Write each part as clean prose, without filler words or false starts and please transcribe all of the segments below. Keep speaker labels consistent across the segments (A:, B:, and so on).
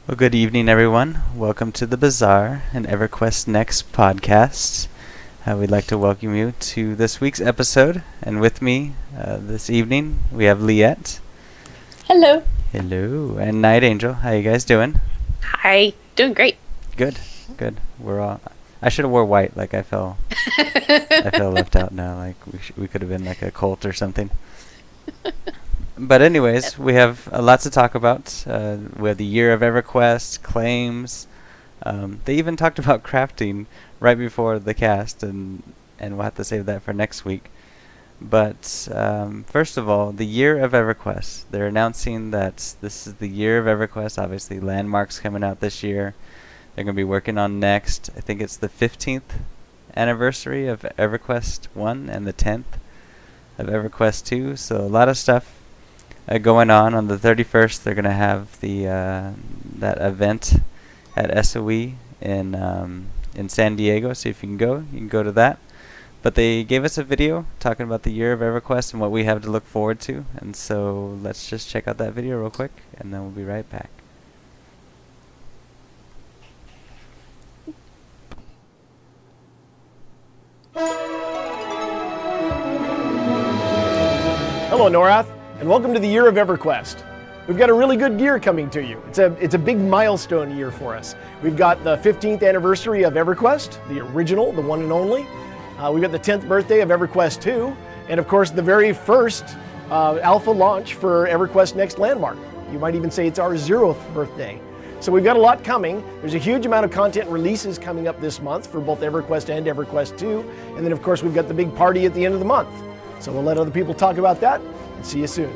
A: Well, good evening, everyone. Welcome to the Bazaar, an EverQuest Next podcast. We'd like to welcome you to this week's episode. And with me this evening, we have Liette.
B: Hello.
A: Hello. And Nightangel. How you guys doing?
B: Hi. Doing great.
A: Good. We're all... I should have wore white. Like, I feel left out now. Like, we could have been like a cult or something. But anyways, we have lots to talk about. We have the year of EverQuest, claims. They even talked about crafting right before the cast, and we'll have to save that for next week. But first of all, the year of EverQuest. They're announcing that this is the year of EverQuest. Obviously, Landmark's coming out this year. They're going to be working on Next. I think it's the 15th anniversary of EverQuest 1 and the 10th of EverQuest 2. So a lot of stuff going on the 31st. They're going to have the that event at SOE in San Diego. So if you can go to that. But they gave us a video talking about the year of EverQuest and what we have to look forward to. And so let's just check out that video real quick, and then we'll be right back.
C: Hello, Norath, and welcome to the year of EverQuest. We've got a really good year coming to you. It's a big milestone year for us. We've got the 15th anniversary of EverQuest, the original, the one and only. We've got the 10th birthday of EverQuest 2, and of course the very first alpha launch for EverQuest Next Landmark. You might even say it's our 0th birthday. So we've got a lot coming. There's a huge amount of content releases coming up this month for both EverQuest and EverQuest 2, and then of course we've got the big party at the end of the month. So we'll let other people talk about that, and see you soon.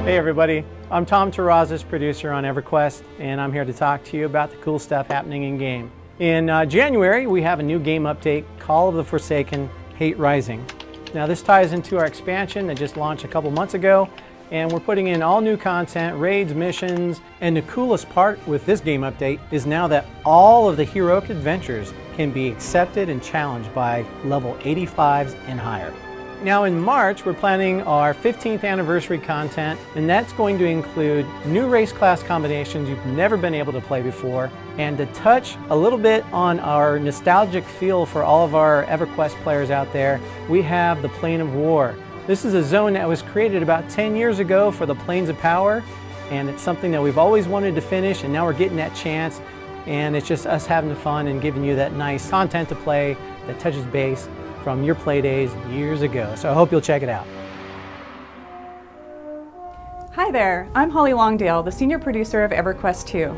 D: Hey everybody, I'm Tom Terrazas, producer on EverQuest, and I'm here to talk to you about the cool stuff happening in game. In January, we have a new game update, Call of the Forsaken, Hate Rising. Now this ties into our expansion that just launched a couple months ago, and we're putting in all new content, raids, missions, and the coolest part with this game update is now that all of the heroic adventures can be accepted and challenged by level 85s and higher. Now in March, we're planning our 15th anniversary content, and that's going to include new race class combinations you've never been able to play before, and to touch a little bit on our nostalgic feel for all of our EverQuest players out there, we have the Plane of War. This is a zone that was created about 10 years ago for the Planes of Power, and it's something that we've always wanted to finish, and now we're getting that chance, and it's just us having fun and giving you that nice content to play that touches base from your play days years ago. So I hope you'll check it out.
E: Hi there, I'm Holly Longdale, the senior producer of EverQuest 2.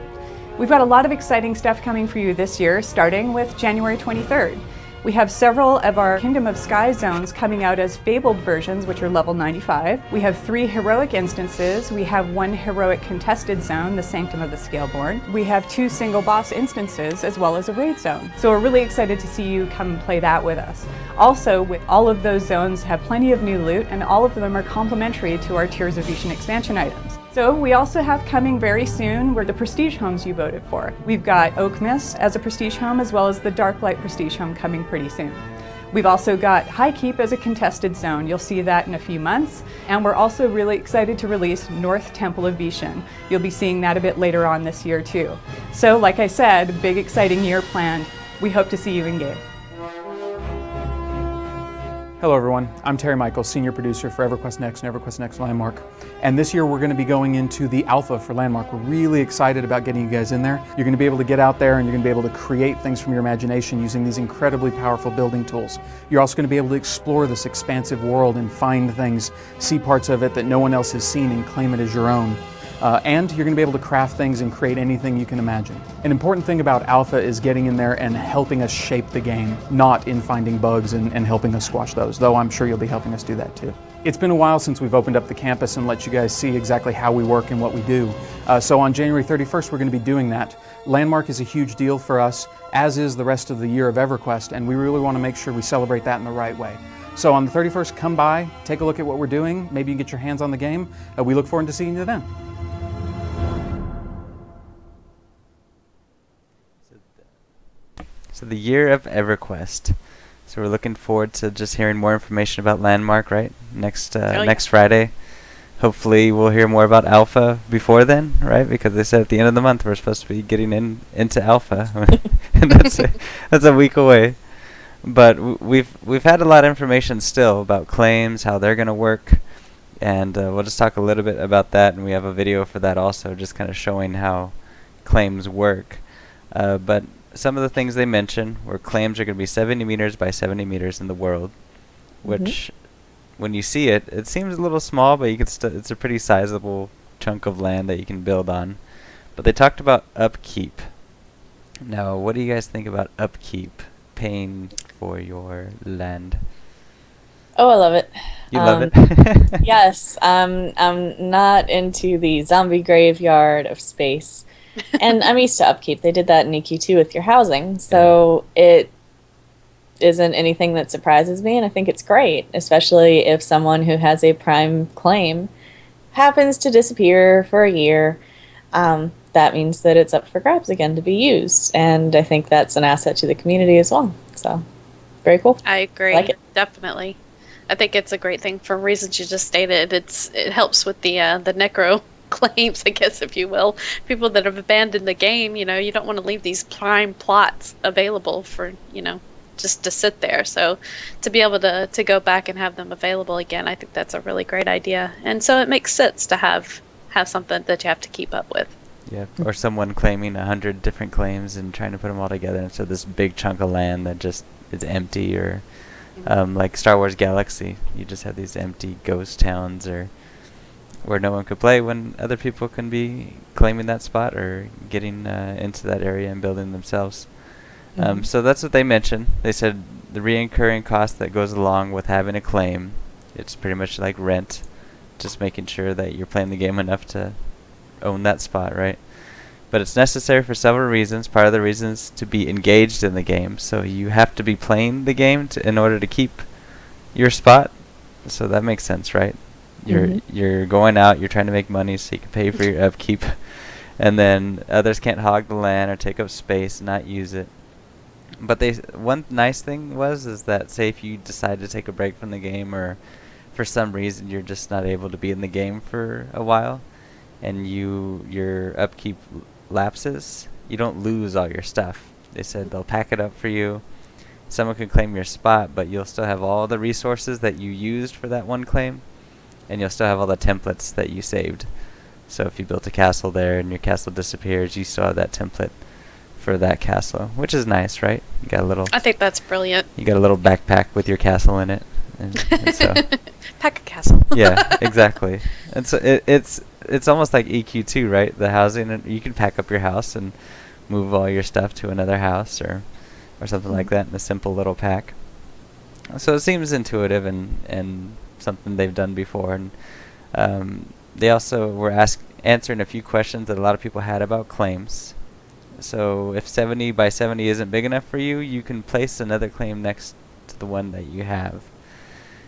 E: We've got a lot of exciting stuff coming for you this year, starting with January 23rd. We have several of our Kingdom of Sky zones coming out as fabled versions, which are level 95. We have 3 heroic instances. We have 1 heroic contested zone, the Sanctum of the Scaleborn. We have 2 single boss instances, as well as a raid zone. So we're really excited to see you come and play that with us. Also, with all of those zones have plenty of new loot, and all of them are complementary to our Tears of Vishen expansion items. So we also have coming very soon were the prestige homes you voted for. We've got Oak Mist as a prestige home, as well as the Darklight prestige home coming pretty soon. We've also got High Keep as a contested zone. You'll see that in a few months. And we're also really excited to release North Temple of Vishen. You'll be seeing that a bit later on this year too. So like I said, big exciting year planned. We hope to see you in game.
F: Hello everyone, I'm Terry Michael, senior producer for EverQuest Next and EverQuest Next Landmark. And this year we're going to be going into the alpha for Landmark. We're really excited about getting you guys in there. You're going to be able to get out there and you're going to be able to create things from your imagination using these incredibly powerful building tools. You're also going to be able to explore this expansive world and find things, see parts of it that no one else has seen and claim it as your own. And you're going to be able to craft things and create anything you can imagine. An important thing about alpha is getting in there and helping us shape the game, not in finding bugs and helping us squash those, though I'm sure you'll be helping us do that too. It's been a while since we've opened up the campus and let you guys see exactly how we work and what we do. So on January 31st, we're going to be doing that. Landmark is a huge deal for us, as is the rest of the year of EverQuest, and we really want to make sure we celebrate that in the right way. So on the 31st, come by, take a look at what we're doing, maybe you can get your hands on the game. We look forward to seeing you then.
A: So the year of EverQuest. So we're looking forward to just hearing more information about Landmark, right? Next Friday. hopefully we'll hear more about alpha before then, right? Because they said at the end of the month we're supposed to be getting into alpha, and that's a week away. But we've had a lot of information still about claims, how they're gonna work, and we'll just talk a little bit about that. And we have a video for that also, just kind of showing how claims work. But some of the things they mentioned were claims are gonna be 70 meters by 70 meters in the world, which when you see it, it seems a little small, but you can it's a pretty sizable chunk of land that you can build on. But they talked about upkeep. Now, what do you guys think about upkeep, paying for your land?
B: Oh, I love it.
A: You love it?
B: Yes, I'm not into the zombie graveyard of space. And I'm used to upkeep. They did that in EQ2 with your housing, so it isn't anything that surprises me, and I think it's great, especially if someone who has a prime claim happens to disappear for a year. That means that it's up for grabs again to be used, and I think that's an asset to the community as well. So, very cool.
G: I agree.
B: Like it.
G: Definitely. I think it's a great thing for reasons you just stated. It helps with the necro claims, I guess, if you will. People that have abandoned the game, you don't want to leave these prime plots available for, just to sit there. So to be able to go back and have them available again, I think that's a really great idea. And so it makes sense to have something that you have to keep up with.
A: Yeah, or someone claiming 100 different claims and trying to put them all together into this big chunk of land that just is empty, or like Star Wars Galaxy, you just have these empty ghost towns, or where no one could play when other people can be claiming that spot or getting into that area and building themselves. So that's what they mentioned. They said the reoccurring cost that goes along with having a claim, it's pretty much like rent, just making sure that you're playing the game enough to own that spot, right? But it's necessary for several reasons. Part of the reasons to be engaged in the game, so you have to be playing the game in order to keep your spot. So that makes sense, right? You're going out, you're trying to make money so you can pay for your upkeep, and then others can't hog the land or take up space and not use it. But one nice thing is that, say if you decide to take a break from the game, or for some reason you're just not able to be in the game for a while, and your upkeep lapses, you don't lose all your stuff. They said they'll pack it up for you. Someone can claim your spot, but you'll still have all the resources that you used for that one claim, and you'll still have all the templates that you saved. So if you built a castle there and your castle disappears, you still have that template for that castle, which is nice, right? You got a little.
G: I think that's brilliant.
A: You got a little backpack with your castle in it, and so.
G: Pack a castle.
A: Yeah, exactly. And so it's almost like EQ2, right? The housing, and you can pack up your house and move all your stuff to another house or something like that in a simple little pack. So it seems intuitive and something they've done before. And they also were answering a few questions that a lot of people had about claims. So if 70 by 70 isn't big enough for you, you can place another claim next to the one that you have,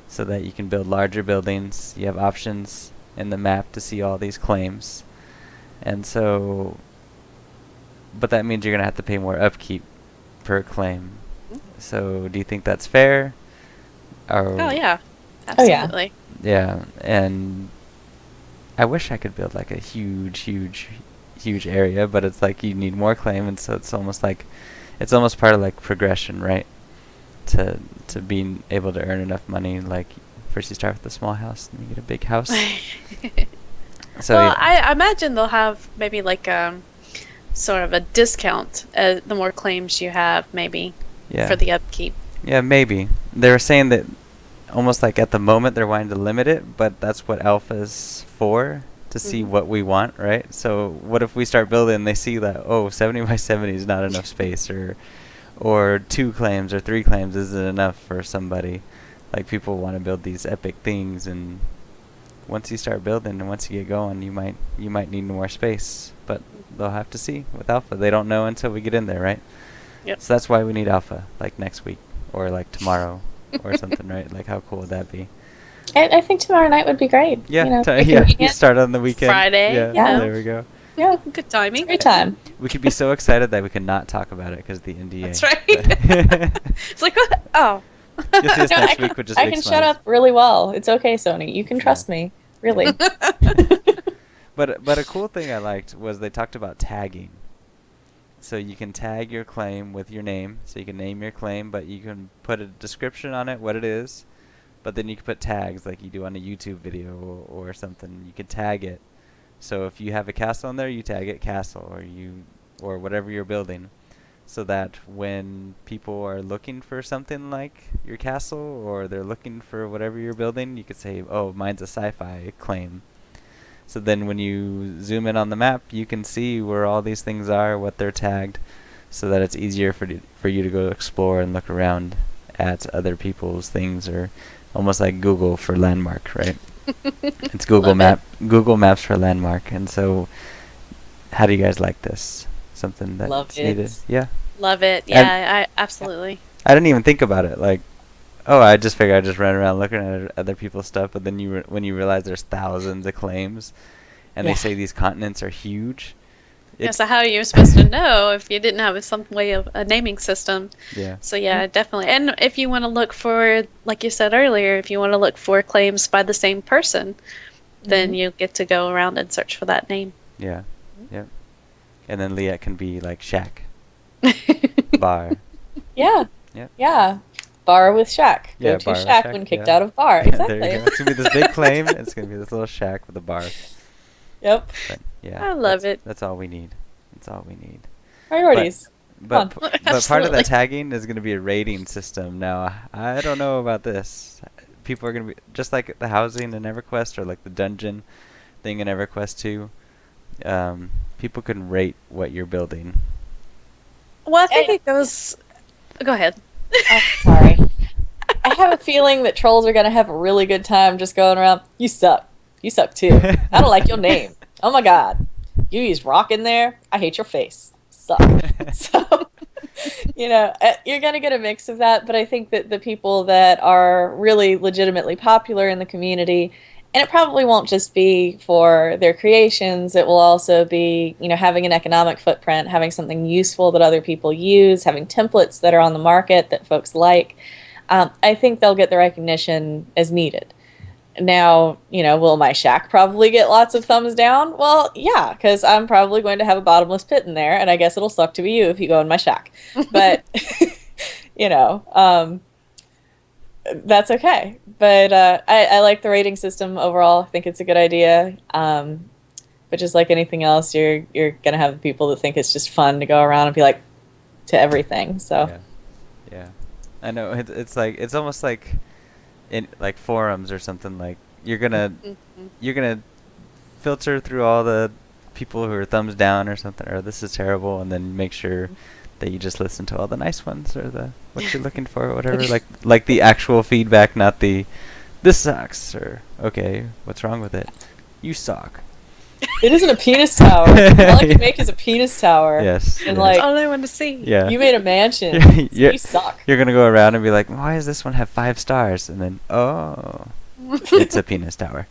A: so that you can build larger buildings. You have options in the map to see all these claims. And so, but that means you're going to have to pay more upkeep per claim. So do you think that's fair? Or
G: Oh yeah, absolutely.
A: yeah, and I wish I could build like a huge area, but it's like you need more claim, and so it's almost part of like progression, right? To being able to earn enough money, like first you start with a small house and you get a big house. So
G: well,
A: yeah.
G: I imagine they'll have maybe like sort of a discount the more claims you have, maybe for the upkeep.
A: Yeah, maybe. They were saying that almost like at the moment they're wanting to limit it, but that's what alpha's for, to see what we want, right? So what if we start building and they see that 70 by 70 is not enough space, or 2 claims or 3 claims isn't enough for somebody. Like people want to build these epic things, and once you start building and once you get going, you might need more space. But they'll have to see with alpha. They don't know until we get in there, right?
G: Yep.
A: So that's why we need alpha, like next week or like tomorrow or something, right? Like how cool would that be?
B: I think tomorrow night would be great.
A: Yeah,
B: You
A: you start on the weekend.
G: Friday.
A: Yeah, there we go.
B: Yeah,
G: Good timing.
B: great time.
A: We could be so excited that we could not talk about it because of the NDA.
G: That's right. It's like, oh.
A: You'll see us
B: No,
A: next week with just
B: I
A: big
B: can
A: smiles.
B: shut up really well. It's okay, Sony. You can trust me. Really.
A: But a cool thing I liked was they talked about tagging. So you can tag your claim with your name. So you can name your claim, but you can put a description on it, what it is. But then you can put tags like you do on a YouTube video or something. You can tag it. So if you have a castle on there, you tag it castle, or whatever you're building, so that when people are looking for something like your castle or they're looking for whatever you're building, you could say, "Oh, mine's a sci-fi claim." So then when you zoom in on the map, you can see where all these things are, what they're tagged, so that it's easier for you to go explore and look around at other people's things, or almost like Google for landmark, right? It's Google Google Maps for landmark. And so how do you guys like this? Something that's
B: Love it.
A: needed? Yeah.
G: Love it. Yeah, I absolutely.
A: I didn't even think about it. Like, oh, I just figured I'd just run around looking at other people's stuff. But then when you realize there's thousands of claims, and they say these continents are huge.
G: Yeah, so how are you supposed to know if you didn't have some way of a naming system?
A: Yeah.
G: So yeah, definitely. And if you want to look for, like you said earlier, if you want to look for claims by the same person, then you get to go around and search for that name.
A: Yeah. Yep. And then Liette can be like Shack. Bar.
B: Yeah.
A: Yep.
B: Yeah. Bar with shack.
A: Yeah,
B: Go to
A: bar with
B: shack
A: shack,
B: when kicked
A: yeah.
B: out of bar.
A: Yeah,
B: Exactly.
A: there you go. It's gonna be this big claim. It's gonna be this little shack with a bar.
B: Yep.
A: But yeah,
G: I love it.
A: That's all we need. That's all we need.
B: Priorities.
A: But
B: Fun.
A: but part of
G: Absolutely.
A: that tagging is going to be a rating system. Now, I don't know about this. People are going to be just like the housing in EverQuest, or like the dungeon thing in EverQuest 2. People can rate what you're building.
G: Well, I think it goes. Go ahead.
B: Oh, sorry. I have a feeling that trolls are going to have a really good time just going around, you suck. You suck too. I don't like your name. Oh my god. You used rock in there. I hate your face. Suck. So, you're going to get a mix of that, but I think that the people that are really legitimately popular in the community, and it probably won't just be for their creations, it will also be, having an economic footprint, having something useful that other people use, having templates that are on the market that folks like. I think they'll get the recognition as needed. Now, will my shack probably get lots of thumbs down? Well, yeah, because I'm probably going to have a bottomless pit in there, and I guess it'll suck to be you if you go in my shack. But, that's okay. But I like the rating system overall. I think it's a good idea. But just like anything else, you're going to have people that think it's just fun to go around and be like to everything. So
A: Yeah. I know it's like it's almost like in like forums or something. Like you're gonna filter through all the people who are thumbs down or something, or this is terrible, and then make sure that you just listen to all the nice ones, or the what you're looking for, or whatever. like the actual feedback, not the this sucks, or okay, what's wrong with it? You suck.
B: it isn't a penis tower. All I can make is a penis tower.
A: Yes.
B: And
A: yes.
B: like,
G: That's all I want to see.
A: Yeah.
B: you made a mansion.
A: Yeah.
B: You suck.
A: You're gonna go around and be like, why does this one have 5 stars? And then, oh, it's a penis tower.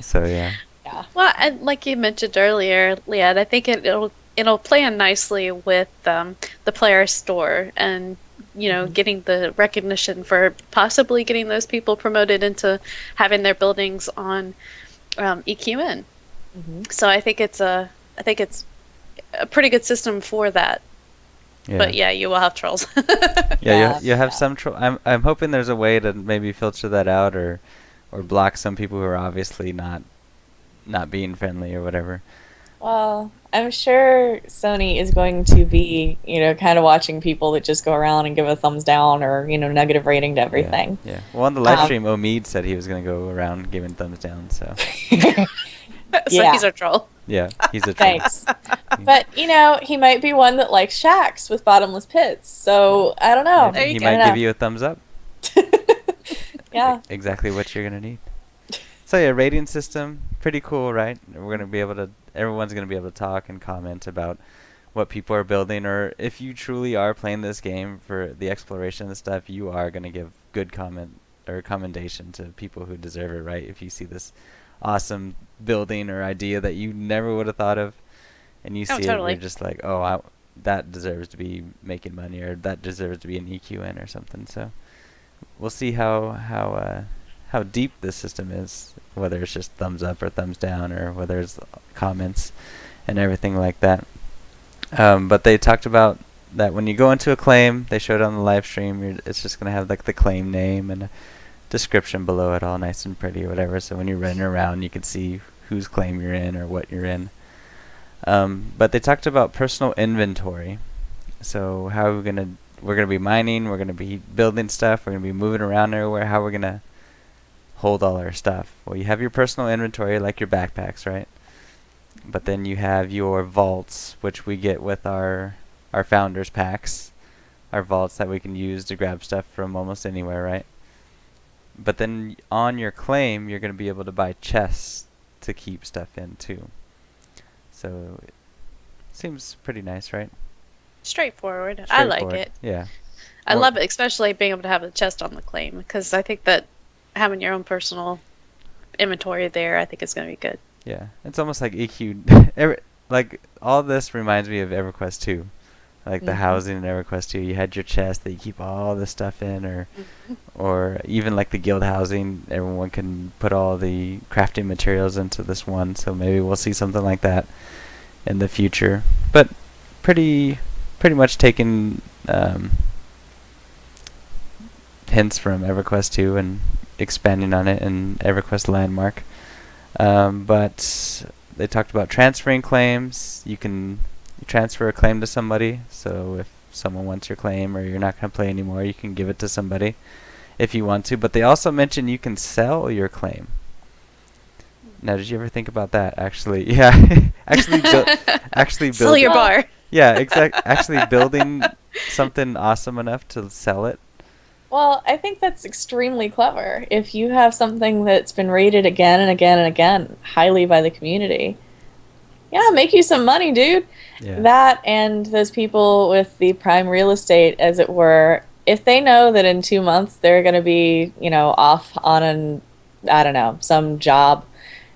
A: So yeah.
G: Well, and like you mentioned earlier, Liette, I think it'll play in nicely with the player store, and getting the recognition for possibly getting those people promoted into having their buildings on EQN. So I think it's a pretty good system for that.
A: Yeah.
G: But yeah, you will have trolls.
A: Yeah, you have some troll. I'm hoping there's a way to maybe filter that out, or block some people who are obviously not being friendly or whatever.
B: Well, I'm sure Sony is going to be, kind of watching people that just go around and give a thumbs down or, negative rating to everything.
A: Yeah. Well, on the live stream, Omid said he was going to go around giving thumbs down. So
G: So he's a troll.
A: yeah, he's a troll.
B: Thanks. But, he might be one that likes shacks with bottomless pits. So, I don't know.
A: Maybe he
G: go.
A: might give you a thumbs up.
B: Yeah.
A: Exactly what you're gonna need. So yeah, rating system, pretty cool, right? Everyone's gonna be able to talk and comment about what people are building, or if you truly are playing this game for the exploration and stuff, you are gonna give good comment or commendation to people who deserve it, right? If you see this awesome building or idea that you never would have thought of, and you see
G: totally.
A: it, you're just like, oh, that deserves to be making money, or that deserves to be an EQN or something. So we'll see how how deep this system is, whether it's just thumbs up or thumbs down, or whether it's comments and everything like that. But they talked about that when you go into a claim, they showed on the live stream, it's just going to have like the claim name and a description below it, all nice and pretty or whatever. So when you're running around, you can see whose claim you're in or what you're in. But they talked about personal inventory. So how are we're gonna be mining, we're gonna be building stuff, we're gonna be moving around everywhere. How we're gonna hold all our stuff? Well, you have your personal inventory, like your backpacks, right? But then you have your vaults, which we get with our founders packs, our vaults that we can use to grab stuff from almost anywhere, right? But then on your claim, you're gonna be able to buy chests to keep stuff in too. So it seems pretty nice, right?
G: Straightforward. I like it.
A: Yeah.
G: I love it, especially being able to have a chest on the claim, because I think that having your own personal inventory there, I think is going to be good.
A: Yeah. It's almost like EQ. Like, all this reminds me of EverQuest 2. Like the housing in EverQuest 2. You had your chest that you keep all this stuff in, or even like the guild housing, everyone can put all the crafting materials into this one. So maybe we'll see something like that in the future. But pretty much taking hints from EverQuest 2 and expanding on it in EverQuest Landmark. But they talked about transferring claims. You can transfer a claim to somebody. So if someone wants your claim or you're not going to play anymore, you can give it to somebody if you want to. But they also mentioned you can sell your claim. Now, did you ever think about that? Actually, yeah. actually
G: Sell your bar.
A: Yeah, exactly. Actually building something awesome enough to sell it.
B: Well, I think that's extremely clever. If you have something that's been rated again and again and again highly by the community, yeah, make you some money, dude.
A: Yeah.
B: That and those people with the prime real estate, as it were, if they know that in 2 months they're going to be, off on some job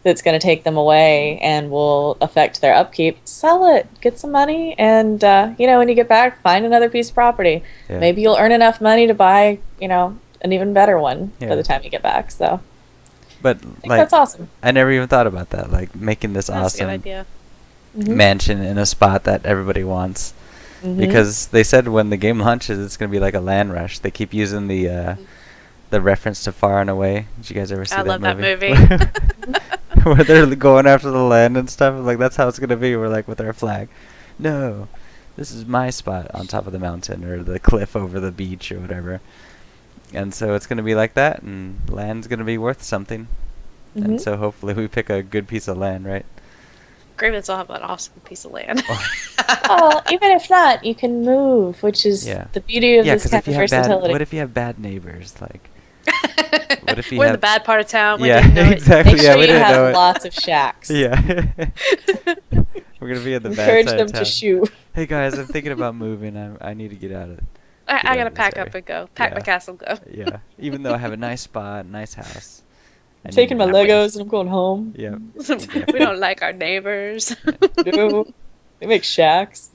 B: that's going to take them away and will affect their upkeep, sell it, get some money, and when you get back, find another piece of property.
A: Yeah.
B: Maybe you'll earn enough money to buy, an even better one by the time you get back. So,
A: but
B: I think that's awesome.
A: I never even thought about that, like making this
G: That's a good
A: awesome
G: idea.
A: mansion in a spot that everybody wants. Because they said when the game launches, it's going to be like a land rush. They keep using the reference to Far and Away. Did you guys ever see
G: I
A: that
G: love
A: movie?
G: that movie.
A: Where they're going after the land and stuff. Like, that's how it's going to be. We're like with our flag. No, this is my spot on top of the mountain or the cliff over the beach or whatever. And so it's going to be like that, and land's going to be worth something. And so hopefully we pick a good piece of land, right?
G: Grievance will have an awesome piece of land.
B: Well, even if not, you can move, which is the beauty of this kind of versatility.
A: What if you have bad neighbors? Like, what if you
G: We're in
A: have
G: the bad part of town. We
A: yeah,
G: didn't know it.
A: exactly.
B: Make
A: Yeah,
B: sure
A: we
B: you
A: didn't know
B: have
A: it.
B: lots of shacks.
A: Yeah. We're gonna be in the bad
B: Encourage
A: side
B: them
A: of town.
B: to shoot.
A: Hey guys, I'm thinking about moving. I need to get out of it.
G: I
A: out
G: gotta
A: of this
G: pack
A: area.
G: up and go. Pack my
A: Yeah.
G: castle and go.
A: Yeah. Even though I have a nice spot, nice house. I
B: I'm
A: need
B: taking
A: to
B: my
A: get out.
B: Legos and I'm going home.
A: Yeah.
G: We don't like our neighbors.
B: No, they make shacks.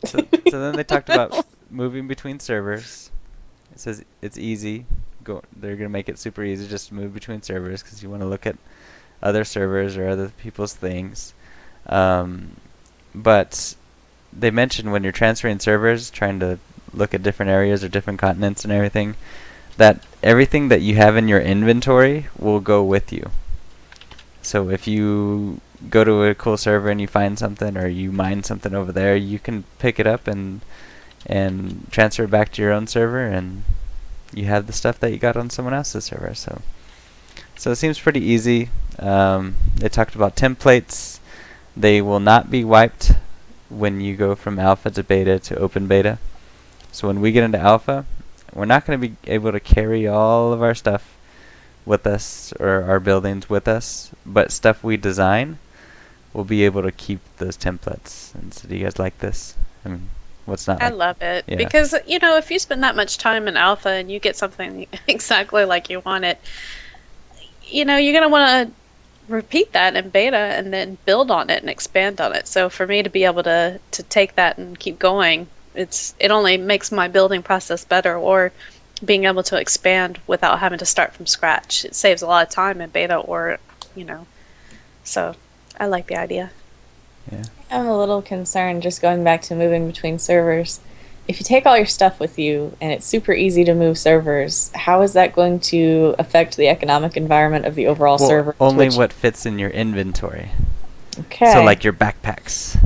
A: So then they talked about moving between servers. It says it's easy. They're gonna make it super easy just to move between servers because you want to look at other servers or other people's things. But they mentioned when you're transferring servers, trying to look at different areas or different continents and everything, that everything that you have in your inventory will go with you. So if you go to a cool server and you find something or you mine something over there, you can pick it up and transfer it back to your own server, and you have the stuff that you got on someone else's server. So it seems pretty easy. They talked about templates. They will not be wiped when you go from alpha to beta to open beta. So when we get into alpha, we're not going to be able to carry all of our stuff with us or our buildings with us, but stuff we design, we'll be able to keep those templates. And so do you guys like this? I mean, what's not
G: I
A: like?
G: love it
A: Yeah.
G: because if you spend that much time in alpha and you get something exactly like you want it, you're gonna want to repeat that in beta and then build on it and expand on it. So for me to be able to take that and keep going, it only makes my building process better. Or being able to expand without having to start from scratch. It saves a lot of time in beta or, so I like the idea.
A: Yeah.
B: I'm a little concerned just going back to moving between servers. If you take all your stuff with you and it's super easy to move servers, how is that going to affect the economic environment of the overall
A: Well,
B: server?
A: only
B: Which-
A: what fits in your inventory.
B: Okay.
A: So like your backpacks.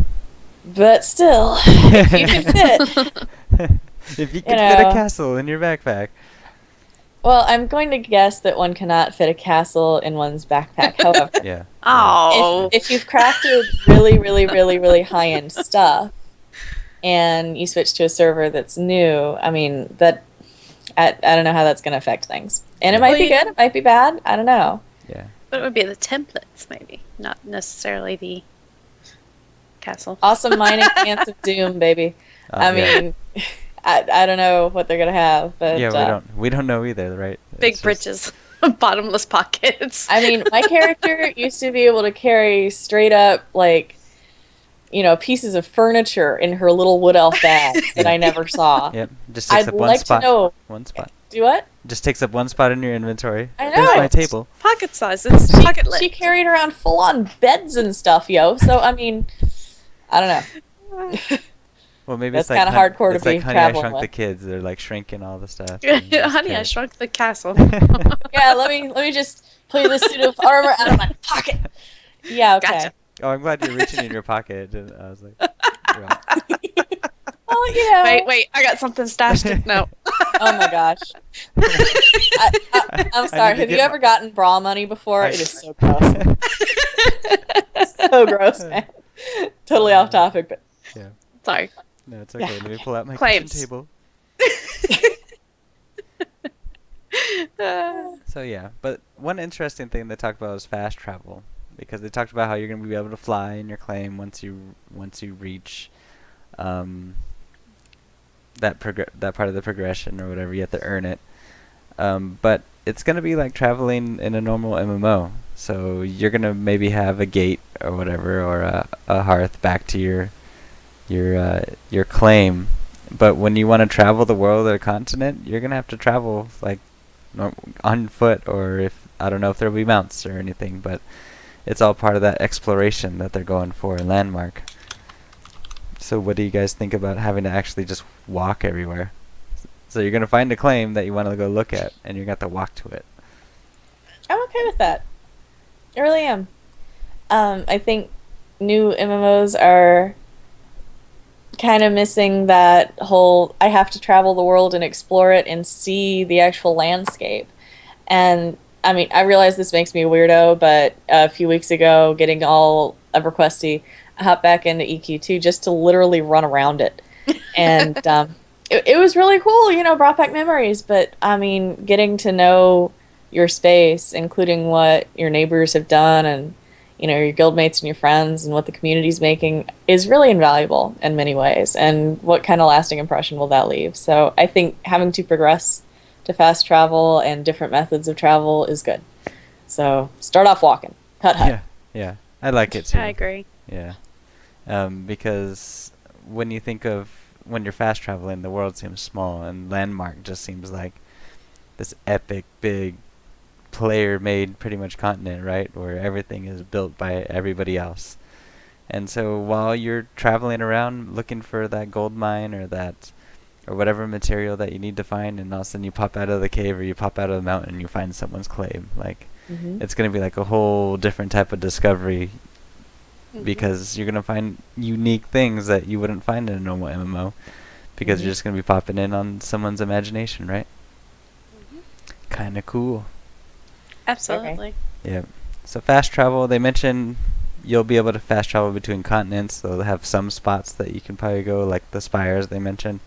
B: But still, if you can fit.
A: If you can fit a
B: know.
A: castle in your backpack.
B: Well, I'm going to guess that one cannot fit a castle in one's backpack. However,
A: Yeah.
G: Oh.
B: if you've crafted really, really, really, really high-end stuff, and you switch to a server that's new, I mean, I don't know how that's going to affect things. And it might be good, it might be bad, I don't know.
A: Yeah.
G: But it would be the templates, maybe, not necessarily the castle.
B: Awesome mining pants of doom, baby. I
A: Yeah.
B: mean, I don't know what they're going to have, but...
A: Yeah, we don't know either, right?
G: Big
A: It's just-
G: bridges, bottomless pockets.
B: I mean, my character used to be able to carry straight up, like, pieces of furniture in her little wood elf bags that I never saw.
A: Yep. Just takes
B: I'd
A: up one
B: like
A: spot.
B: to know.
A: One spot.
B: Do what?
A: Just takes up one spot in your inventory.
B: I
A: There's
B: know.
A: my table.
G: Pocket size. It's pocket lit.
B: She carried around full-on beds and stuff, yo. So, I mean, I don't know.
A: Well, maybe
B: That's
A: it's like
B: kinda hardcore to
A: it's like
B: be
A: Honey, I
B: traveling
A: Shrunk the
B: with.
A: Kids. They're like shrinking all the stuff. and just
G: Honey, I
A: carry-
G: Shrunk the Castle.
B: Yeah, let me just pull this suit of armor out of my pocket. Yeah, okay.
G: Gotcha.
A: Oh, I'm glad you're reaching in your pocket. And I was like, right.
B: Well,
G: Wait, I got something stashed. No.
B: Oh my gosh. I'm
A: I
B: sorry.
A: need to
B: Have you
A: get
B: ever gotten bra money before?
A: I-
B: It is so gross. So gross, man. Totally off topic, but
A: Yeah.
G: Sorry.
A: No, it's okay. Let me pull out my
G: Claims.
A: kitchen table. So yeah, but one interesting thing they talked about was fast travel, because they talked about how you're going to be able to fly in your claim once you reach that part of the progression or whatever. You have to earn it. But it's going to be like traveling in a normal MMO. So you're going to maybe have a gate or whatever, or a hearth back to your claim. But when you want to travel the world or a continent, you're going to have to travel like on foot, or if I don't know if there'll be mounts or anything, but it's all part of that exploration that they're going for in Landmark. So what do you guys think about having to actually just walk everywhere? So you're going to find a claim that you want to go look at, and you're going to have to walk to it.
B: I'm okay with that. I really am. I think new MMOs are kind of missing that whole I have to travel the world and explore it and see the actual landscape. And I mean, I realize this makes me a weirdo, but a few weeks ago, getting all EverQuesty, I hopped back into EQ2 just to literally run around it. And it was really cool, brought back memories. But I mean, getting to know your space, including what your neighbors have done and your guildmates and your friends and what the community's making, is really invaluable in many ways. And what kind of lasting impression will that leave? So I think having to progress to fast travel and different methods of travel is good. So start off walking. Hut hut.
A: Yeah, I like it too.
G: I agree.
A: Yeah, because when you think of when you're fast traveling, the world seems small, and Landmark just seems like this epic, big, player-made pretty much continent, right, where everything is built by everybody else. And so while you're traveling around looking for that gold mine or whatever material that you need to find, and all of a sudden you pop out of the cave or you pop out of the mountain and you find someone's claim, like it's going to be like a whole different type of discovery, because you're going to find unique things that you wouldn't find in a normal MMO, because you're just going to be popping in on someone's imagination, right? Kind of cool.
G: Absolutely.
A: Yeah. So fast travel, they mentioned you'll be able to fast travel between continents. So they'll have some spots that you can probably go, like the spires they mentioned,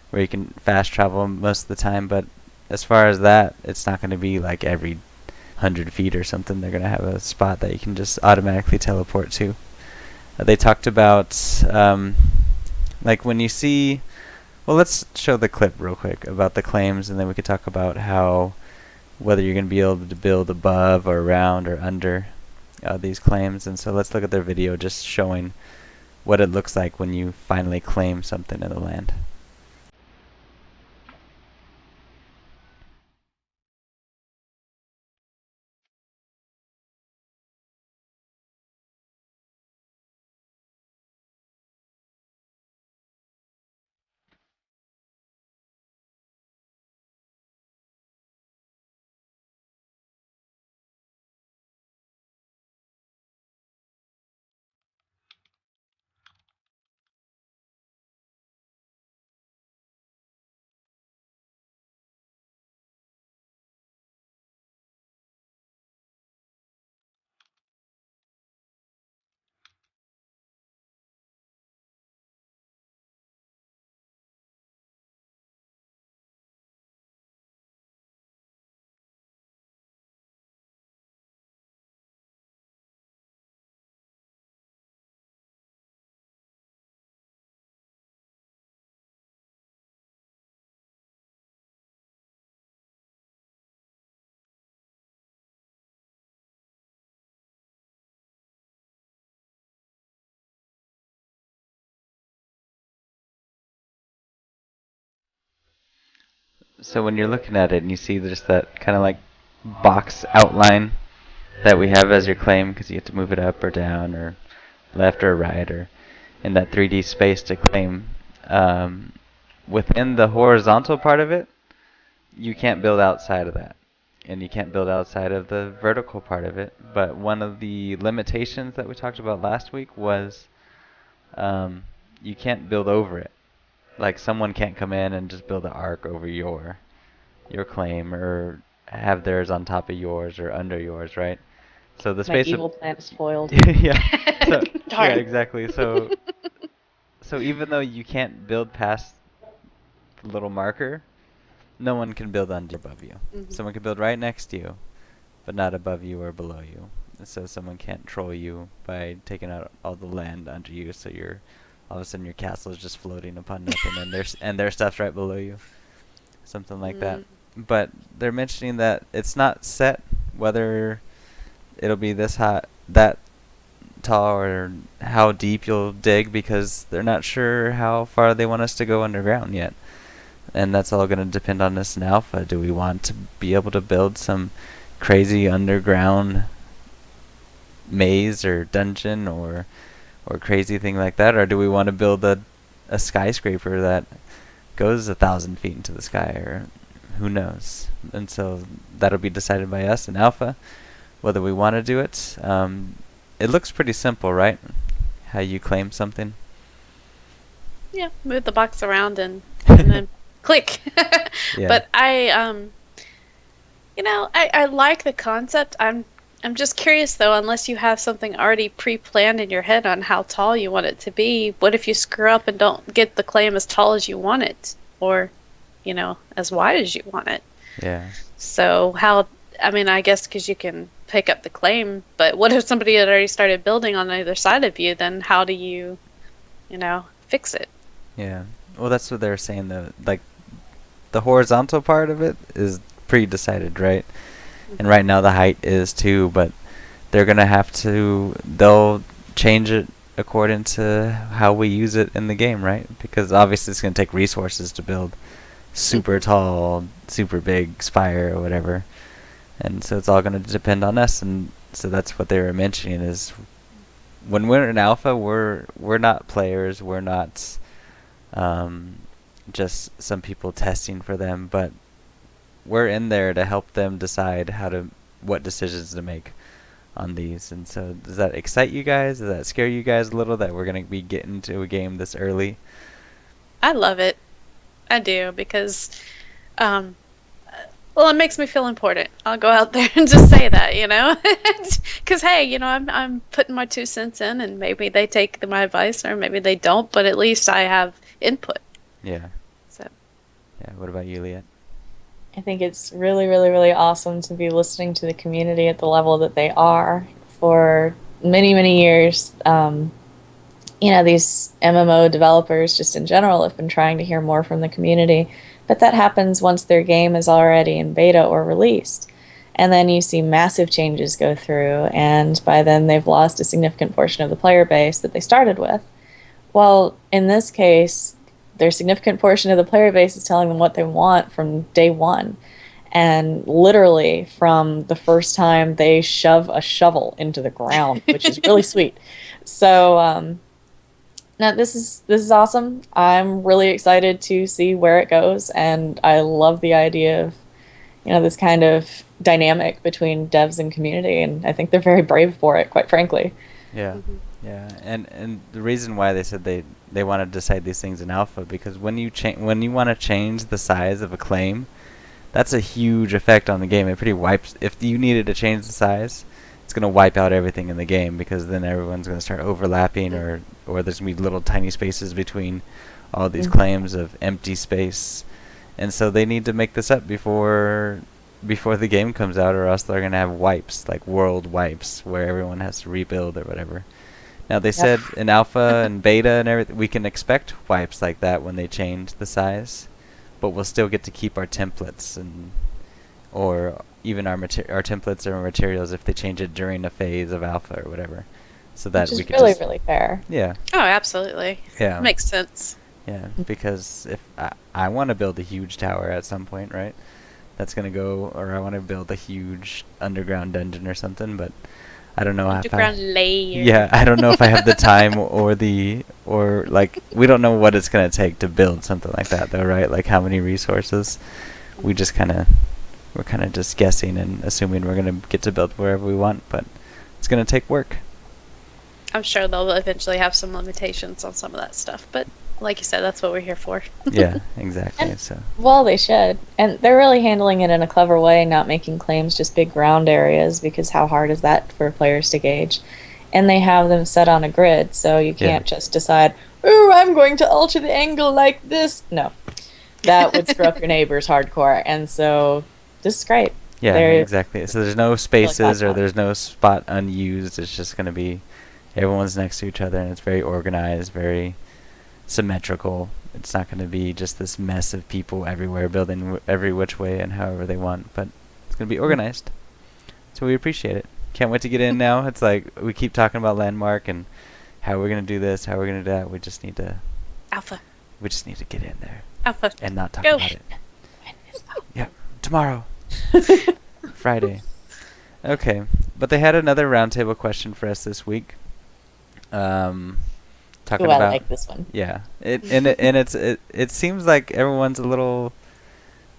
A: where you can fast travel most of the time. But as far as that, it's not going to be like every 100 feet or something. They're going to have a spot that you can just automatically teleport to. They talked about like when you see... Well, let's show the clip real quick about the claims, and then we could talk about how whether you're going to be able to build above or around or under these claims. And so let's look at their video just showing what it looks like when you finally claim something in the land. So when you're looking at it and you see just that kind of like box outline that we have as your claim, because you have to move it up or down or left or right or in that 3D space to claim, within the horizontal part of it, you can't build outside of that. And you can't build outside of the vertical part of it. But one of the limitations that we talked about last week was you can't build over it. Like someone can't come in and just build an arc over your claim or have theirs on top of yours or under yours, right? So the
B: My
A: space
B: evil plan is foiled.
A: yeah. So, yeah,
G: Darn.
A: exactly. So even though you can't build past the little marker, no one can build under above you. Someone can build right next to you, but not above you or below you. So someone can't troll you by taking out all the land under you, so you're all of a sudden your castle is just floating upon nothing, and their stuff's right below you, something like that. But they're mentioning that it's not set whether it'll be this high, that tall, or how deep you'll dig, because they're not sure how far they want us to go underground yet. And that's all going to depend on this in alpha. Do we want to be able to build some crazy underground maze or dungeon or crazy thing like that, or do we want to build a skyscraper that goes 1,000 feet into the sky, or who knows? And so that'll be decided by us in alpha whether we want to do it. It looks pretty simple, right? How you claim something.
G: Yeah, move the box around and then click.
A: Yeah.
G: But I like the concept. I'm just curious though, unless you have something already pre-planned in your head on how tall you want it to be, what if you screw up and don't get the claim as tall as you want it, or as wide as you want it?
A: Yeah.
G: So I guess because you can pick up the claim, but what if somebody had already started building on either side of you? Then how do you fix it?
A: Yeah. Well, that's what they're saying though. Like the horizontal part of it is pre-decided, right? And right now the height is too, but they'll change it according to how we use it in the game, right? Because obviously it's going to take resources to build super tall, super big spire or whatever. And so it's all going to depend on us, and so that's what they were mentioning is when we're in alpha, we're not players, we're not just some people testing for them, but we're in there to help them decide what decisions to make on these. And so does that excite you guys? Does that scare you guys a little that we're going to be getting into a game this early?
G: I love it. I do, because it makes me feel important. I'll go out there and just say that, because hey, I'm putting my 2 cents in, and maybe they take my advice or maybe they don't, but at least I have input.
A: Yeah.
G: So.
A: Yeah. What about you, Liette?
B: I think it's really, really, really awesome to be listening to the community at the level that they are. For many, many years, these MMO developers just in general have been trying to hear more from the community, but that happens once their game is already in beta or released. And then you see massive changes go through, and by then they've lost a significant portion of the player base that they started with. Well, in this case, their significant portion of the player base is telling them what they want from day one. And literally from the first time they shove a shovel into the ground, which is really sweet. So now this is awesome. I'm really excited to see where it goes, and I love the idea of this kind of dynamic between devs and community, and I think they're very brave for it, quite frankly.
A: Yeah. Yeah, and the reason why they said they want to decide these things in alpha, because when you want to change the size of a claim, that's a huge effect on the game. It pretty wipes. If you needed to change the size, it's going to wipe out everything in the game, because then everyone's going to start overlapping, or there's going to be little tiny spaces between all these claims of empty space. And so they need to make this up before the game comes out, or else they're going to have wipes, like world wipes, where everyone has to rebuild or whatever. Now they said in alpha and beta and everything, we can expect wipes like that when they change the size, but we'll still get to keep our templates or even our templates or materials if they change it during a phase of alpha or whatever. So that
B: Which
A: we
B: is
A: can
B: really, really fair.
A: Yeah.
G: Oh, absolutely.
A: Yeah.
G: Makes sense.
A: Yeah, because if I want to build a huge tower at some point, right? That's gonna go, or I want to build a huge underground dungeon or something, but I don't know if
G: Underground layer.
A: yeah, I don't know if I have the time or like we don't know what it's gonna take to build something like that though, right? Like how many resources. We're kind of just guessing and assuming we're gonna get to build wherever we want, but it's gonna take work.
G: I'm sure they'll eventually have some limitations on some of that stuff, but like you said, that's what we're here for.
A: Yeah, exactly. So
B: Well, they should. And they're really handling it in a clever way, not making claims just big ground areas, because how hard is that for players to gauge? And they have them set on a grid, so you can't just decide, oh, I'm going to alter the angle like this. No. That would screw up your neighbors hardcore. And so this is great.
A: yeah,
B: They're
A: exactly. So there's no spaces or there's no spot unused. It's just gonna be everyone's next to each other, and it's very organized, very symmetrical. It's not going to be just this mess of people everywhere building every which way and however they want, but it's going to be organized. So we appreciate it. Can't wait to get in now. It's like we keep talking about Landmark and how we're going to do this, how we're going to do that. We just need to
G: Alpha.
A: we just need to get in there
G: Alpha.
A: and not talk
G: Go.
A: about it. Yeah, tomorrow. Friday. Okay, but they had another roundtable question for us this week. Talking
B: Ooh, I
A: about
B: like this one.
A: yeah, it seems like everyone's a little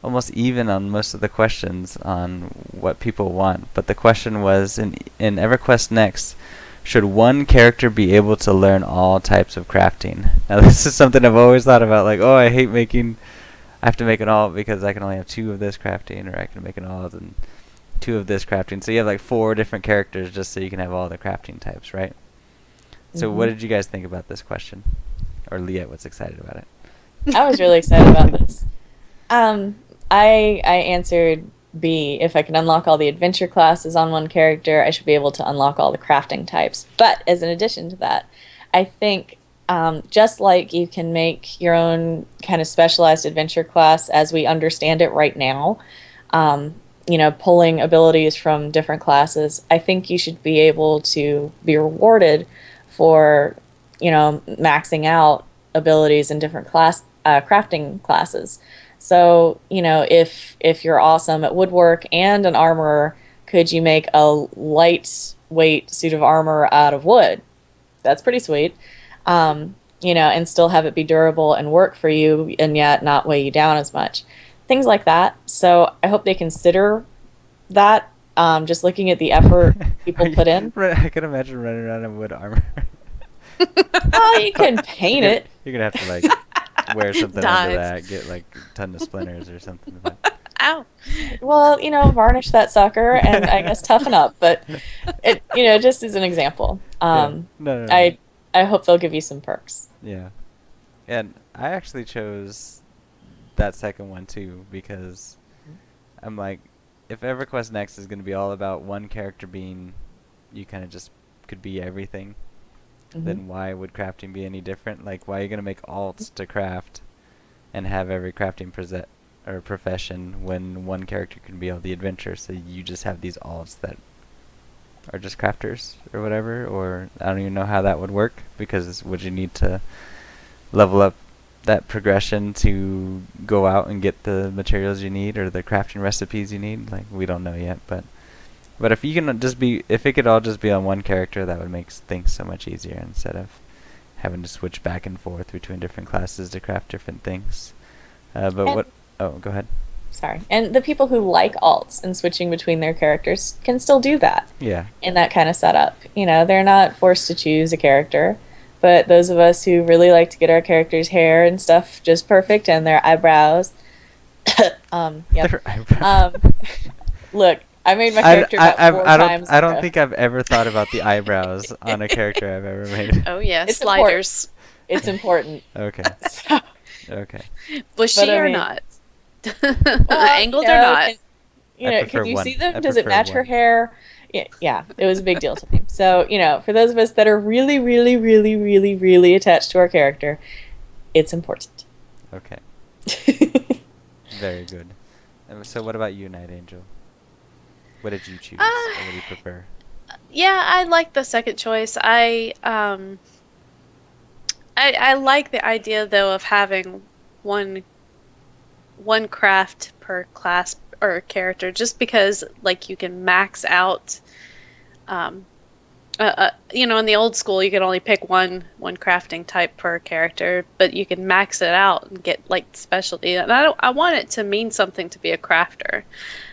A: almost even on most of the questions on what people want. But the question was in EverQuest Next, should one character be able to learn all types of crafting? Now this is something I've always thought about. Like, oh, I have to make an alt because I can only have 2 of this crafting, or I can make an alt and 2 of this crafting. So you have like 4 different characters just so you can have all the crafting types, right? So what did you guys think about this question? Or Liette was excited about it.
B: I was really excited about this. I answered B. If I can unlock all the adventure classes on one character, I should be able to unlock all the crafting types. But as an addition to that, I think just like you can make your own kind of specialized adventure class as we understand it right now, pulling abilities from different classes, I think you should be able to be rewarded for, maxing out abilities in different crafting classes. So, if you're awesome at woodwork and an armorer, could you make a lightweight suit of armor out of wood? That's pretty sweet. And still have it be durable and work for you and yet not weigh you down as much. Things like that. So I hope they consider that. Just looking at the effort people put in.
A: I can imagine running around in wood armor.
B: Oh, you can paint it.
A: You're gonna have to like wear something under that, get like a ton of splinters or something.
G: Ow.
B: Well, varnish that sucker and I guess toughen up. But it, just as an example.
A: No.
B: I hope they'll give you some perks.
A: Yeah, and I actually chose that second one too because I'm like, if EverQuest Next is going to be all about one character being, you kind of just could be everything, then why would crafting be any different? Like, why are you going to make alts to craft and have every crafting profession when one character can be all the adventure? So you just have these alts that are just crafters or whatever, or I don't even know how that would work, because would you need to level up that progression to go out and get the materials you need or the crafting recipes you need? Like, we don't know yet, but if you can if it could all just be on one character, that would make things so much easier instead of having to switch back and forth between different classes to craft different things. Oh, go ahead.
B: Sorry. And the people who like alts and switching between their characters can still do that.
A: Yeah.
B: In that kind of setup. They're not forced to choose a character. But those of us who really like to get our characters' hair and stuff just perfect and their eyebrows.
A: Their eyebrows.
B: Look, I made my character about 4 times.
A: I don't think I've ever thought about the eyebrows on a character I've ever made.
G: Oh yeah,
B: It's
G: sliders.
B: It's important.
A: Okay.
B: So,
A: Okay.
G: Bushy or not? Angled or not?
B: Can you see them?
A: I
B: Does it
A: prefer
B: match her
A: one.
B: hair? Yeah, it was a big deal to me. So, for those of us that are really, really, really, really, really attached to our character, it's important.
A: Okay. Very good. So what about you, Nightangel? What did you choose? Or what do you prefer?
G: Yeah, I like the second choice. I like the idea though of having one one craft per class or character, just because like you can max out. Um, in the old school, you could only pick one crafting type per character, but you can max it out and get like specialty. And I want it to mean something to be a crafter.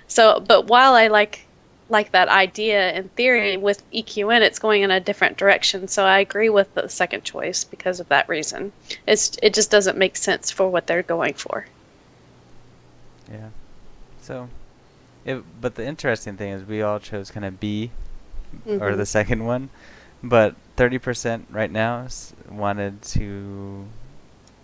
G: So, but while I like that idea in theory, with EQN, it's going in a different direction. So I agree with the second choice because of that reason. It just doesn't make sense for what they're going for.
A: Yeah. So, but the interesting thing is we all chose kind of B, or the second one, but 30% right now wanted to.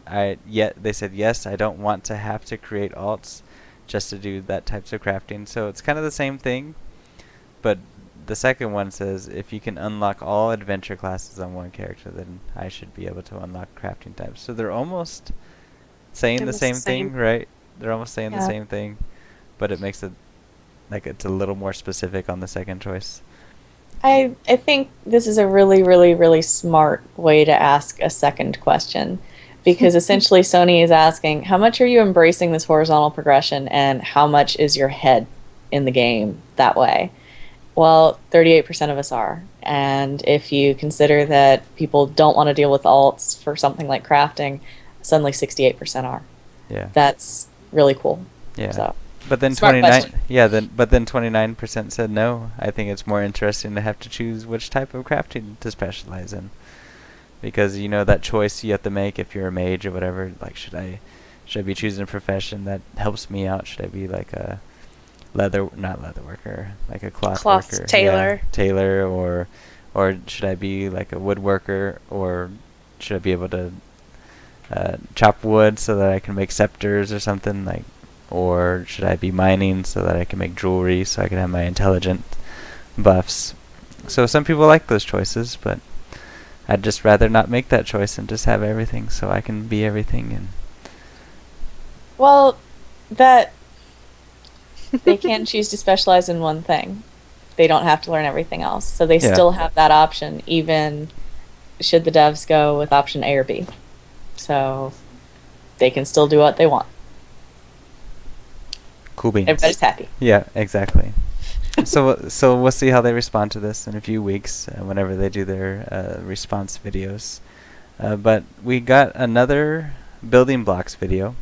A: They said yes. I don't want to have to create alts just to do that types of crafting. So it's kind of the same thing, but the second one says if you can unlock all adventure classes on one character, then I should be able to unlock crafting types. So they're almost saying the same thing, right? They're almost saying the same thing, but it makes it like it's a little more specific on the second choice.
B: I think this is a really, really, really smart way to ask a second question, because essentially Sony is asking, how much are you embracing this horizontal progression, and how much is your head in the game that way? Well, 38% of us are. And if you consider that people don't want to deal with alts for something like crafting, suddenly 68% are.
A: Yeah.
B: That's really cool.
A: Yeah.
B: So,
A: but then
B: smart
A: 29.
B: question.
A: Yeah. But then 29% said no. I think it's more interesting to have to choose which type of crafting to specialize in, because that choice you have to make if you're a mage or whatever. Like, should I be choosing a profession that helps me out? Should I be like a not leather worker, like a cloth worker,
G: tailor,
A: tailor, or should I be like a woodworker, or should I be able to chop wood so that I can make scepters or something, like, or should I be mining so that I can make jewelry so I can have my intelligent buffs? So some people like those choices, but I'd just rather not make that choice and just have everything so I can be everything. And
B: well, that they can choose to specialize in one thing. They don't have to learn everything else. So they still have that option, even should the devs go with option A or B. So they can still do what they want.
A: Cool beans.
B: Everybody's happy.
A: Yeah, exactly. So we'll see how they respond to this in a few weeks, whenever they do their response videos. But we got another building blocks video,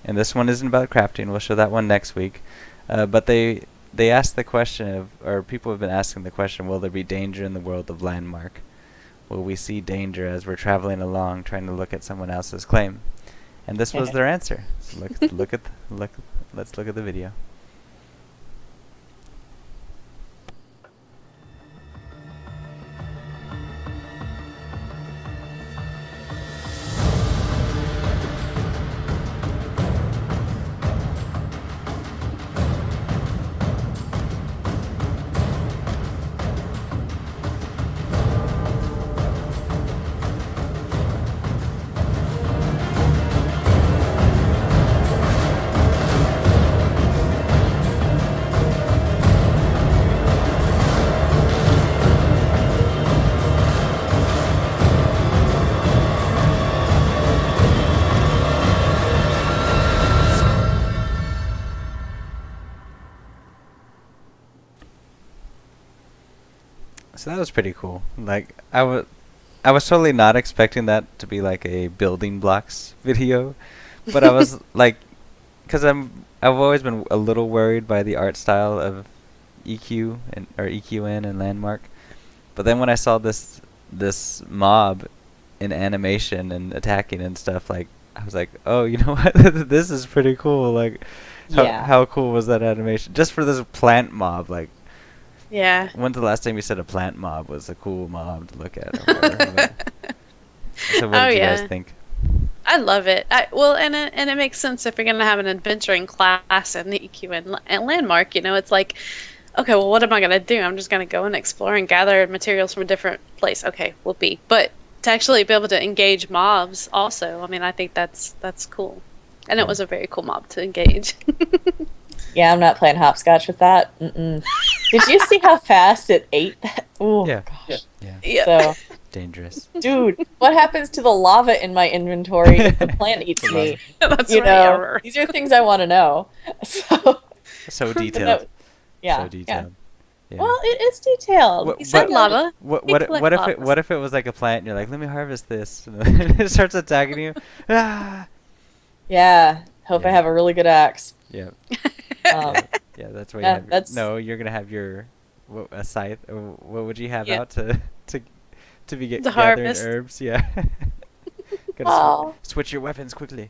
A: and this one isn't about crafting. We'll show that one next week. But they asked the question or people have been asking the question, will there be danger in the world of Landmark? Will we see danger as we're traveling along trying to look at someone else's claim? And this was their answer. So let's look at the video. So that was pretty cool. Like, I was totally not expecting that to be like a building blocks video, but I was like, because I've always been a little worried by the art style of EQ or EQN and Landmark, but then when I saw this mob in animation and attacking and stuff, like, I was like, oh, you know what? This is pretty cool. Like, how cool was that animation? Just for this plant mob, like.
G: Yeah.
A: When's the last time you said a plant mob was a cool mob to look at? Or whatever, so what did you guys think?
G: I love it. And it makes sense if you're going to have an adventuring class in the EQ and Landmark. It's like, okay, well, what am I going to do? I'm just going to go and explore and gather materials from a different place. Okay, will be. But to actually be able to engage mobs also, I mean, I think that's cool. And it was a very cool mob to engage.
B: Yeah, I'm not playing hopscotch with that. Did you see how fast it ate that? Oh,
A: yeah.
B: gosh.
A: Yeah.
G: Yeah.
B: So
A: Dangerous.
B: Dude, what happens to the lava in my inventory if the plant eats me?
G: That's
B: You
G: right.
B: know,
G: Ever.
B: these are things I want to know. So,
A: So
B: but
A: detailed.
B: yeah,
A: So
B: yeah.
A: detailed. Yeah.
B: Well, it is detailed.
G: He said
A: But
G: lava.
A: what
G: They
A: what
G: collect
A: what if
G: lavas.
A: what if it was like a plant and you're like, let me harvest this, and it starts attacking you? Ah!
B: Yeah. Hope I
A: Yeah.
B: have a really good axe.
A: Yeah.
B: Um,
A: Yeah, that's why
B: yeah,
A: you have.
B: that's-
A: No, you're gonna have your a scythe. Or what would you have
G: Yeah.
A: out to be
G: To
A: gathering
G: harvest.
A: herbs? Yeah. Gotta
B: Oh.
A: switch your weapons quickly.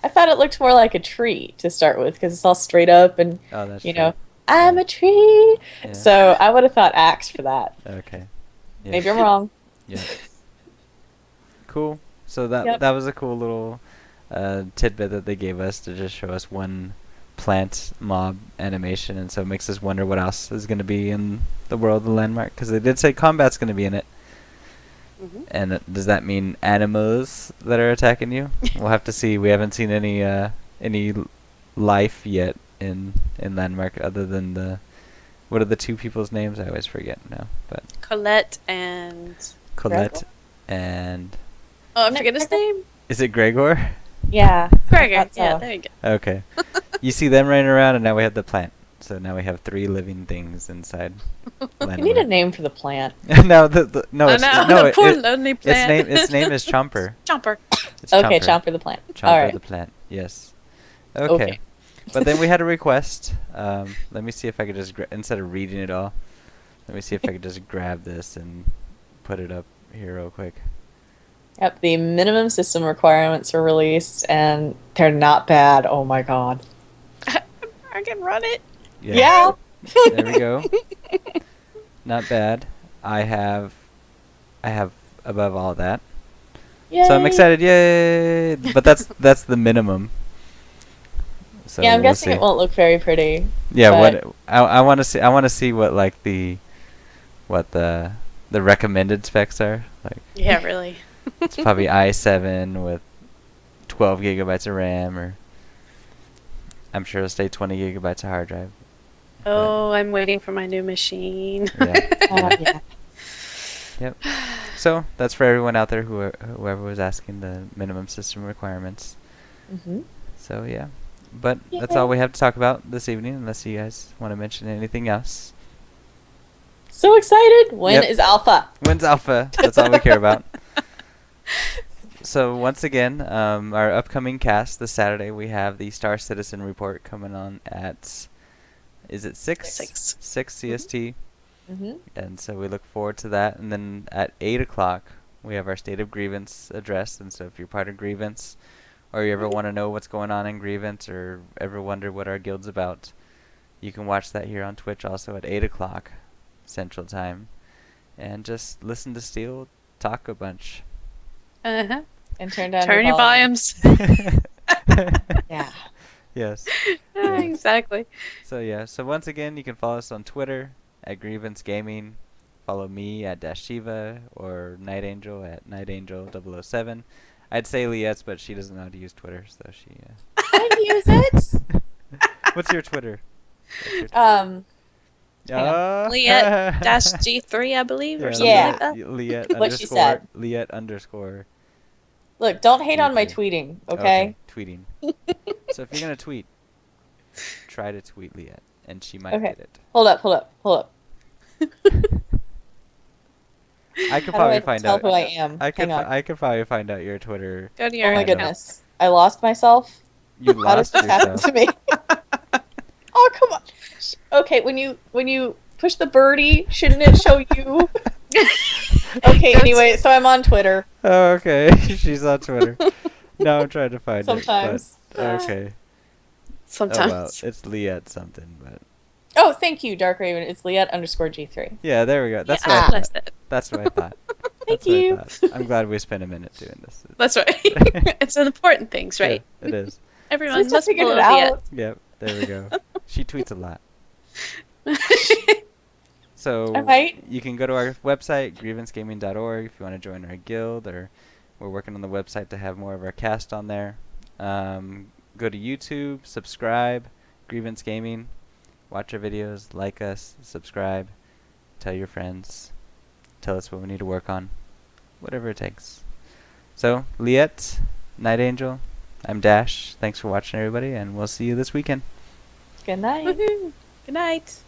B: I thought it looked more like a tree to start with because it's all straight up and,
A: Oh, that's
B: you
A: true.
B: know, I'm
A: Yeah.
B: a tree.
A: Yeah.
B: So I would have thought axe for that.
A: Okay. Yeah.
B: Maybe I'm wrong.
A: Yeah. Cool. So that
B: Yep.
A: that was a cool little tidbit that they gave us to just show us one plant mob animation, and so it makes us wonder what else is going to be in the world of the landmark, because they did say combat's going to be in it.
G: Mhm.
A: And does that mean animals that are attacking you? We'll have to see. We haven't seen any life yet in landmark other than the what are the two people's names? I always forget now. But
G: Colette and
A: Colette and
G: oh, I forget his name.
A: is it Gregor?
B: Yeah.
G: Gregor.
B: I thought so.
G: Yeah, there you go.
A: Okay. You see them running around, and now we have the plant. So now we have 3 living things inside.
B: We need a
A: Landmark.
B: name for the plant.
A: no, no,
G: I
A: it's,
G: know,
A: no,
G: the poor lonely plant.
A: its name is Chomper.
G: Chomper.
A: It's
B: Okay, Chomper the plant.
A: Chomper
B: All right.
A: the plant. Yes. Okay.
B: Okay.
A: But then we had a request. Let me see if I could just instead of reading it all, let me see if I could just grab this and put it up here real quick.
B: Yep, the minimum system requirements were released, and they're not bad. Oh my god.
G: I can run it.
B: Yeah.
A: There we go. Not bad. I have above all that. So I'm
B: Yay.
A: excited. Yay! But that's the minimum. So
B: Yeah, I'm
A: we'll
B: guessing
A: see.
B: it won't look very pretty.
A: Yeah,
B: but-
A: what I want to see what like the recommended specs are. Like
G: Yeah, really.
A: it's probably i7 with 12 gigabytes of RAM, or I'm sure it'll stay 20 gigabytes of hard drive.
G: Oh, I'm waiting for my new machine.
A: Yeah.
B: Oh, yeah.
A: Yep. So that's for everyone out there whoever was asking the minimum system requirements.
B: Mm-hmm.
A: So yeah, but that's all we have to talk about this evening, unless you guys want to mention anything else.
B: So excited! When is
A: Yep.
B: alpha?
A: When's alpha? That's all we care about. So once again, our upcoming cast this Saturday, we have the Star Citizen report coming on at, is it 6?
G: 6.
A: 6 CST.
B: Mm-hmm.
A: And so we look forward to that. And then at 8 o'clock, we have our State of Grievance address. And so if you're part of Grievance, or you ever want to know what's going on in Grievance, or ever wonder what our guild's about, you can watch that here on Twitch also at 8 o'clock Central Time. And just listen to Steel talk a bunch.
G: Uh-huh.
B: And turn down
G: Turn your
B: volume.
G: volumes.
B: Yeah.
A: Yes.
G: Yeah, exactly.
A: So yeah. So once again, you can follow us on Twitter at Grievance Gaming. Follow me at Dashivah or Nightangel at Nightangel007. I'd say Liette's, but she doesn't know how to use Twitter, so she.
B: I use it.
A: What's your Twitter?
B: Hang
G: Liette -G3, I believe, or something
B: Yeah.
G: like that.
A: Liette
B: What she
A: underscore.
B: said.
A: Liette underscore.
B: Look, don't hate on my
A: G3.
B: tweeting, okay?
A: Tweeting. So if you're gonna tweet, try to tweet Liette, and she might
B: Okay.
A: get it.
B: Hold up.
A: I could
B: How do
A: probably
B: I
A: find
B: tell
A: out.
B: who I am?
A: Hang
B: Hang on.
A: I could probably find out your Twitter.
G: Go to
B: Oh
G: your
B: my
G: account.
B: goodness. I lost myself.
A: You
B: How does
A: lost
B: this happen
A: yourself.
B: to me? Oh, come on. Okay, when you push the birdie, shouldn't it show you? Okay, anyway, so I'm on Twitter.
A: Oh, okay. She's on Twitter. Now I'm trying to find
B: Sometimes.
A: it. But, okay.
G: Sometimes.
A: Oh well, it's Liette something, but
B: Oh, thank you, Dark Raven. It's Liette underscore G3.
A: yeah, there we go. That's
G: Yeah,
A: what I
G: that's
A: thought.
G: it.
A: That's what I thought.
B: Thank
A: That's what I
B: you.
A: thought. I'm glad we spent a minute doing this.
G: That's right. It's an important things, right?
A: Yeah, it is.
G: Everyone
B: Since I
G: must
B: figured
G: follow
B: it out.
A: Yep. There we go. She tweets a lot.
G: Liette.
A: So
B: I might.
A: you can go to our website, grievancegaming.org, if you want to join our guild, or we're working on the website to have more of our cast on there. Go to YouTube, subscribe, Grievance Gaming, watch our videos, like us, subscribe, tell your friends, tell us what we need to work on. whatever it takes. So, Liette, Nightangel, I'm Dash. Thanks for watching, everybody, and we'll see you this weekend.
B: Good night.
G: Woohoo! Good night.